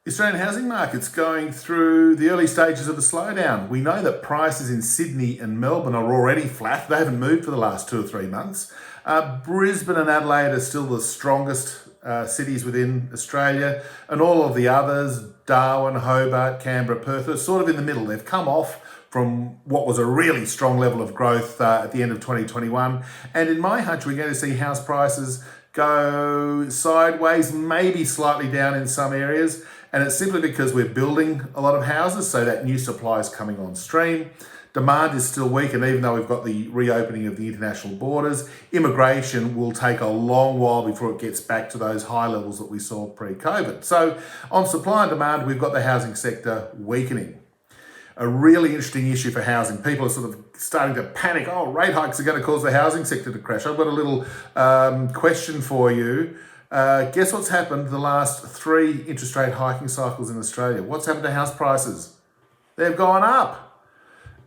The Australian housing market's going through the early stages of a slowdown. We know that prices in Sydney and Melbourne are already flat. They haven't moved for the last 2 or 3 months. Brisbane and Adelaide are still the strongest cities within Australia, and all of the others, Darwin, Hobart, Canberra, Perth, are sort of in the middle. They've come off from what was a really strong level of growth at the end of 2021. And in my hunch, we're going to see house prices go sideways, maybe slightly down in some areas. And it's simply because we're building a lot of houses, so that new supply is coming on stream. Demand is still weak, and even though we've got the reopening of the international borders, immigration will take a long while before it gets back to those high levels that we saw pre-COVID. So on supply and demand, we've got the housing sector weakening. A really interesting issue for housing. People are sort of starting to panic. Oh, rate hikes are going to cause the housing sector to crash. I've got a little question for you. Guess what's happened the last 3 interest rate hiking cycles in Australia? What's happened to house prices? They've gone up.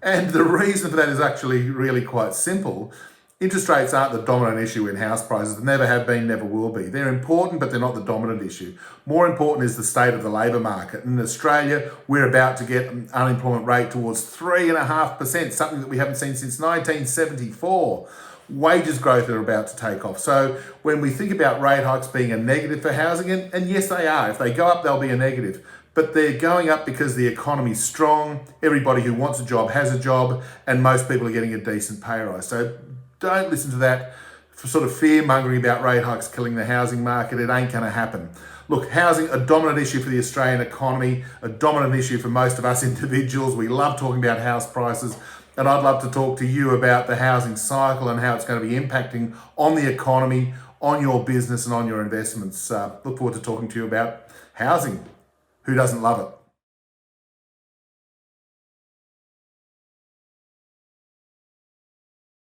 And the reason for that is actually really quite simple. Interest rates aren't the dominant issue in house prices. They never have been, never will be. They're important, but they're not the dominant issue. More important is the state of the labour market. In Australia, we're about to get an unemployment rate towards 3.5%, something that we haven't seen since 1974. Wages growth are about to take off. So when we think about rate hikes being a negative for housing, and yes, they are. If they go up, they'll be a negative. But they're going up because the economy's strong, everybody who wants a job has a job, and most people are getting a decent pay rise. So don't listen to that sort of fear-mongering about rate hikes killing the housing market. It ain't going to happen. Look, housing, a dominant issue for the Australian economy, a dominant issue for most of us individuals. We love talking about house prices, and I'd love to talk to you about the housing cycle and how it's going to be impacting on the economy, on your business, and on your investments. Look forward to talking to you about housing. Who doesn't love it?